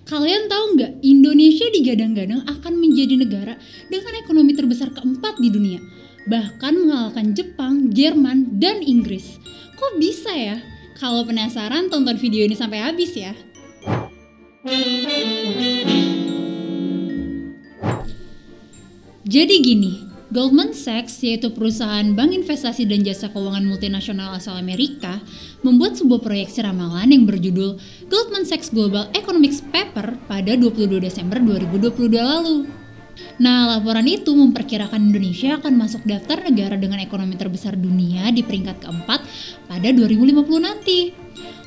Kalian tahu nggak, Indonesia digadang-gadang akan menjadi negara dengan ekonomi terbesar keempat di dunia. Bahkan mengalahkan Jepang, Jerman, dan Inggris. Kok bisa ya? Kalau penasaran, tonton video ini sampai habis ya. Jadi gini, Goldman Sachs, yaitu perusahaan bank investasi dan jasa keuangan multinasional asal Amerika, membuat sebuah proyeksi ramalan yang berjudul Goldman Sachs Global Economics Paper pada 22 Desember 2022 lalu. Nah, laporan itu memperkirakan Indonesia akan masuk daftar negara dengan ekonomi terbesar dunia di peringkat keempat pada 2050 nanti.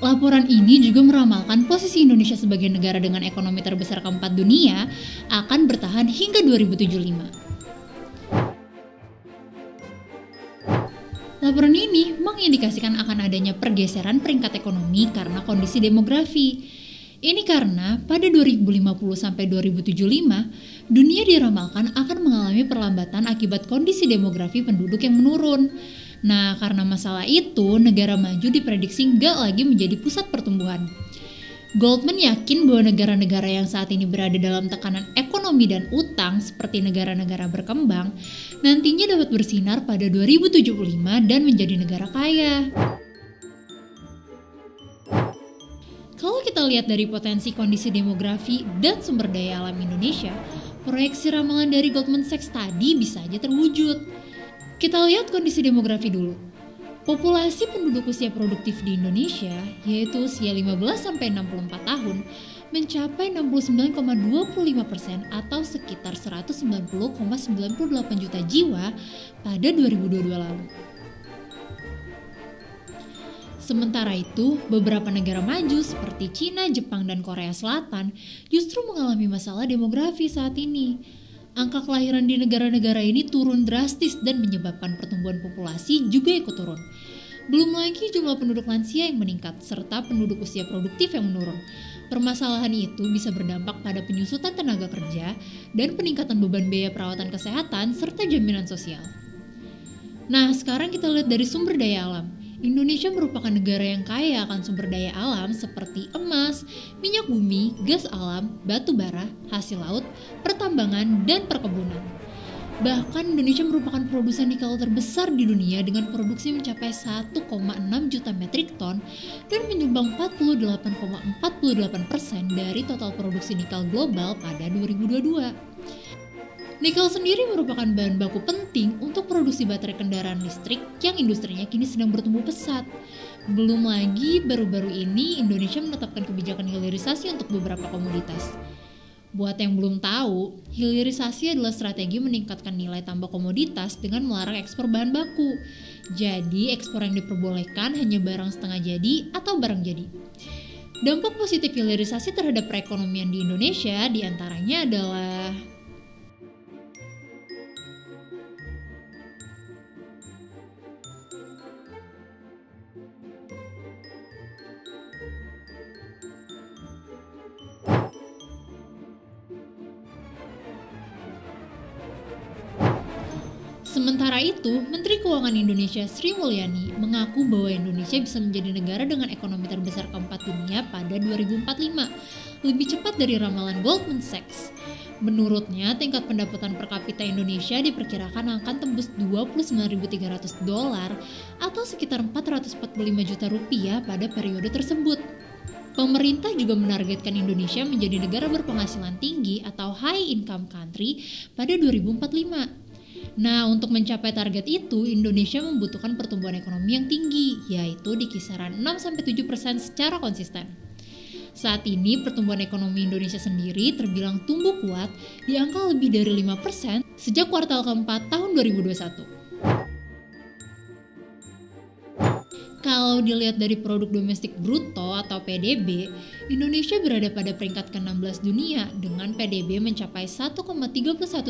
Laporan ini juga meramalkan posisi Indonesia sebagai negara dengan ekonomi terbesar keempat dunia akan bertahan hingga 2075. Laporan ini mengindikasikan akan adanya pergeseran peringkat ekonomi karena kondisi demografi. Ini karena pada 2050 sampai 2075, dunia diramalkan akan mengalami perlambatan akibat kondisi demografi penduduk yang menurun. Nah, karena masalah itu, negara maju diprediksi nggak lagi menjadi pusat pertumbuhan. Goldman yakin bahwa negara-negara yang saat ini berada dalam tekanan ekonomi dan utang seperti negara-negara berkembang nantinya dapat bersinar pada 2075 dan menjadi negara kaya. Kalau kita lihat dari potensi kondisi demografi dan sumber daya alam Indonesia, proyeksi ramalan dari Goldman Sachs tadi bisa aja terwujud. Kita lihat kondisi demografi dulu. Populasi penduduk usia produktif di Indonesia, yaitu usia 15-64 tahun, mencapai 69,25% atau sekitar 190,98 juta jiwa pada 2022 lalu. Sementara itu, beberapa negara maju seperti Cina, Jepang, dan Korea Selatan justru mengalami masalah demografi saat ini. Angka kelahiran di negara-negara ini turun drastis dan menyebabkan pertumbuhan populasi juga ikut turun. Belum lagi jumlah penduduk lansia yang meningkat serta penduduk usia produktif yang menurun. Permasalahan itu bisa berdampak pada penyusutan tenaga kerja dan peningkatan beban biaya perawatan kesehatan serta jaminan sosial. Nah, sekarang kita lihat dari sumber daya alam. Indonesia merupakan negara yang kaya akan sumber daya alam seperti emas, minyak bumi, gas alam, batu bara, hasil laut, pertambangan, dan perkebunan. Bahkan Indonesia merupakan produsen nikel terbesar di dunia dengan produksi mencapai 1,6 juta metrik ton dan menyumbang 48,48% dari total produksi nikel global pada 2022. Nikel sendiri merupakan bahan baku penting untuk produksi baterai kendaraan listrik yang industrinya kini sedang bertumbuh pesat. Belum lagi baru-baru ini Indonesia menetapkan kebijakan hilirisasi untuk beberapa komoditas. Buat yang belum tahu, hilirisasi adalah strategi meningkatkan nilai tambah komoditas dengan melarang ekspor bahan baku. Jadi ekspor yang diperbolehkan hanya barang setengah jadi atau barang jadi. Dampak positif hilirisasi terhadap perekonomian di Indonesia diantaranya adalah Sementara itu, Menteri Keuangan Indonesia Sri Mulyani mengaku bahwa Indonesia bisa menjadi negara dengan ekonomi terbesar keempat dunia pada 2045, lebih cepat dari ramalan Goldman Sachs. Menurutnya, tingkat pendapatan per kapita Indonesia diperkirakan akan tembus $29.300 atau sekitar 445 juta rupiah pada periode tersebut. Pemerintah juga menargetkan Indonesia menjadi negara berpenghasilan tinggi atau high income country pada 2045. Nah, untuk mencapai target itu, Indonesia membutuhkan pertumbuhan ekonomi yang tinggi, yaitu di kisaran 6-7% secara konsisten. Saat ini, pertumbuhan ekonomi Indonesia sendiri terbilang tumbuh kuat di angka lebih dari 5% sejak kuartal keempat tahun 2021. Kalau dilihat dari produk domestik bruto atau PDB, Indonesia berada pada peringkat ke-16 dunia dengan PDB mencapai 1,31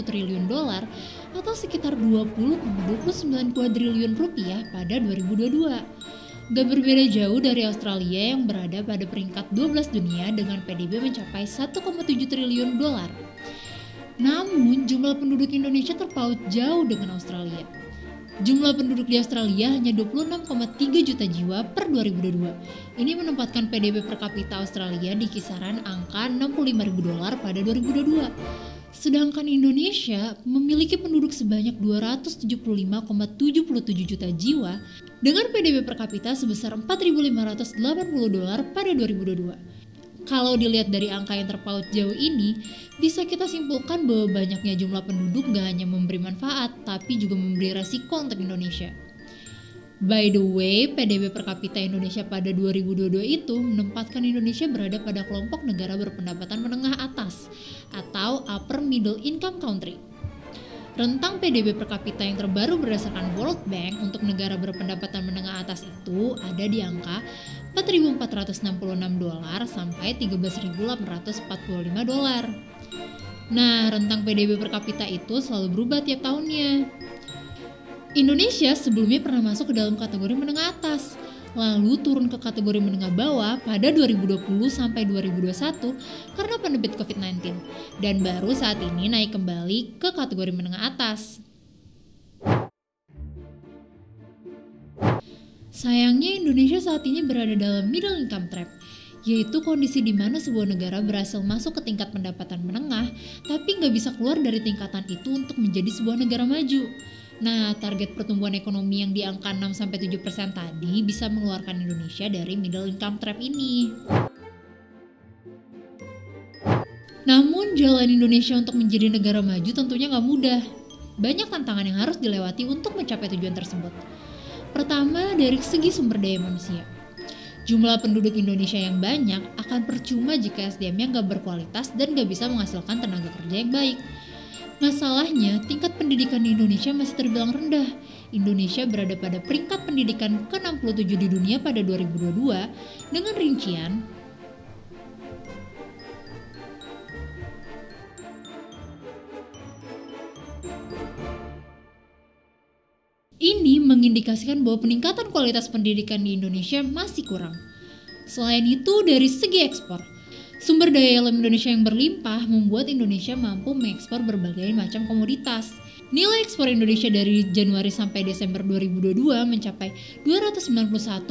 triliun dolar atau sekitar 20,29 kuadriliun rupiah pada 2022. Gak berbeda jauh dari Australia yang berada pada peringkat 12 dunia dengan PDB mencapai 1,7 triliun dolar. Namun, jumlah penduduk Indonesia terpaut jauh dengan Australia. Jumlah penduduk di Australia hanya 26,3 juta jiwa per 2022. Ini menempatkan PDB per kapita Australia di kisaran angka $65.000 pada 2022. Sedangkan Indonesia memiliki penduduk sebanyak 275,77 juta jiwa dengan PDB per kapita sebesar $4.580 pada 2022. Kalau dilihat dari angka yang terpaut jauh ini, bisa kita simpulkan bahwa banyaknya jumlah penduduk gak hanya memberi manfaat, tapi juga memberi resiko untuk Indonesia. By the way, PDB per kapita Indonesia pada 2022 itu menempatkan Indonesia berada pada kelompok negara berpendapatan menengah atas atau upper middle income country. Rentang PDB per kapita yang terbaru berdasarkan World Bank untuk negara berpendapatan menengah atas itu ada di angka $4.466 sampai $13.845. Nah, rentang PDB per kapita itu selalu berubah tiap tahunnya. Indonesia sebelumnya pernah masuk ke dalam kategori menengah atas, lalu turun ke kategori menengah bawah pada 2020 sampai 2021 karena pandemi COVID-19, dan baru saat ini naik kembali ke kategori menengah atas. Sayangnya Indonesia saat ini berada dalam middle income trap, yaitu kondisi di mana sebuah negara berhasil masuk ke tingkat pendapatan menengah, tapi nggak bisa keluar dari tingkatan itu untuk menjadi sebuah negara maju. Nah, target pertumbuhan ekonomi yang di angka 6-7% tadi bisa mengeluarkan Indonesia dari middle income trap ini. Namun, jalan Indonesia untuk menjadi negara maju tentunya nggak mudah. Banyak tantangan yang harus dilewati untuk mencapai tujuan tersebut. Pertama, dari segi sumber daya manusia. Jumlah penduduk Indonesia yang banyak akan percuma jika SDM-nya nggak berkualitas dan nggak bisa menghasilkan tenaga kerja yang baik. Masalahnya, tingkat pendidikan di Indonesia masih terbilang rendah. Indonesia berada pada peringkat pendidikan ke-67 di dunia pada 2022 dengan rincian ini mengindikasikan bahwa peningkatan kualitas pendidikan di Indonesia masih kurang. Selain itu, dari segi ekspor, sumber daya alam Indonesia yang berlimpah membuat Indonesia mampu mengekspor berbagai macam komoditas. Nilai ekspor Indonesia dari Januari sampai Desember 2022 mencapai $291,98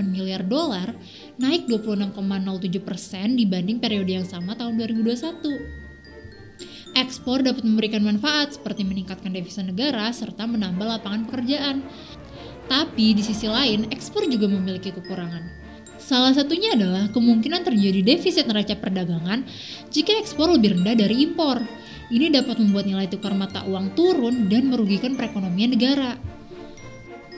miliar, naik 26,07% dibanding periode yang sama tahun 2021. Ekspor dapat memberikan manfaat seperti meningkatkan devisa negara serta menambah lapangan pekerjaan. Tapi di sisi lain, ekspor juga memiliki kekurangan. Salah satunya adalah kemungkinan terjadi defisit neraca perdagangan jika ekspor lebih rendah dari impor. Ini dapat membuat nilai tukar mata uang turun dan merugikan perekonomian negara.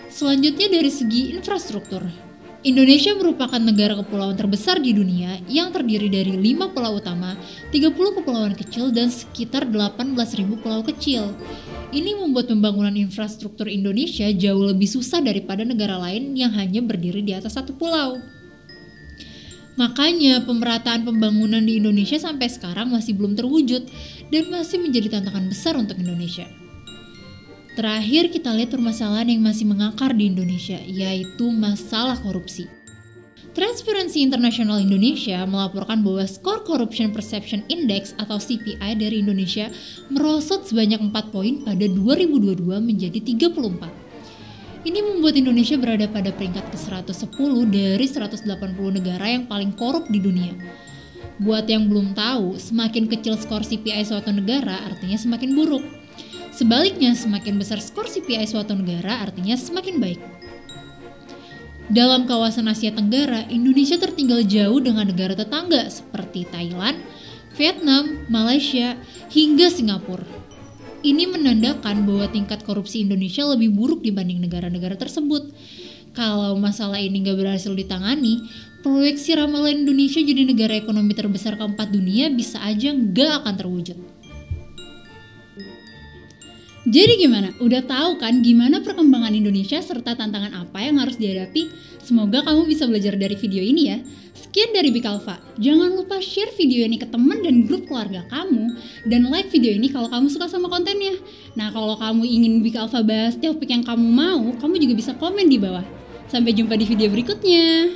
Selanjutnya dari segi infrastruktur. Indonesia merupakan negara kepulauan terbesar di dunia yang terdiri dari 5 pulau utama, 30 kepulauan kecil, dan sekitar 18.000 pulau kecil. Ini membuat pembangunan infrastruktur Indonesia jauh lebih susah daripada negara lain yang hanya berdiri di atas satu pulau. Makanya pemerataan pembangunan di Indonesia sampai sekarang masih belum terwujud dan masih menjadi tantangan besar untuk Indonesia. Terakhir kita lihat permasalahan yang masih mengakar di Indonesia, yaitu masalah korupsi. Transparency International Indonesia melaporkan bahwa skor Corruption Perception Index atau CPI dari Indonesia merosot sebanyak 4 poin pada 2022 menjadi 34. Ini membuat Indonesia berada pada peringkat ke-110 dari 180 negara yang paling korup di dunia. Buat yang belum tahu, semakin kecil skor CPI suatu negara artinya semakin buruk. Sebaliknya, semakin besar skor CPI suatu negara artinya semakin baik. Dalam kawasan Asia Tenggara, Indonesia tertinggal jauh dengan negara tetangga seperti Thailand, Vietnam, Malaysia, hingga Singapura. Ini menandakan bahwa tingkat korupsi Indonesia lebih buruk dibanding negara-negara tersebut. Kalau masalah ini nggak berhasil ditangani, proyeksi ramalan Indonesia jadi negara ekonomi terbesar keempat dunia bisa aja nggak akan terwujud. Jadi gimana? Udah tahu kan gimana perkembangan Indonesia serta tantangan apa yang harus dihadapi? Semoga kamu bisa belajar dari video ini ya. Sekian dari Bikalva. Jangan lupa share video ini ke teman dan grup keluarga kamu. Dan like video ini kalau kamu suka sama kontennya. Nah, kalau kamu ingin Bikalva bahas topik yang kamu mau, kamu juga bisa komen di bawah. Sampai jumpa di video berikutnya.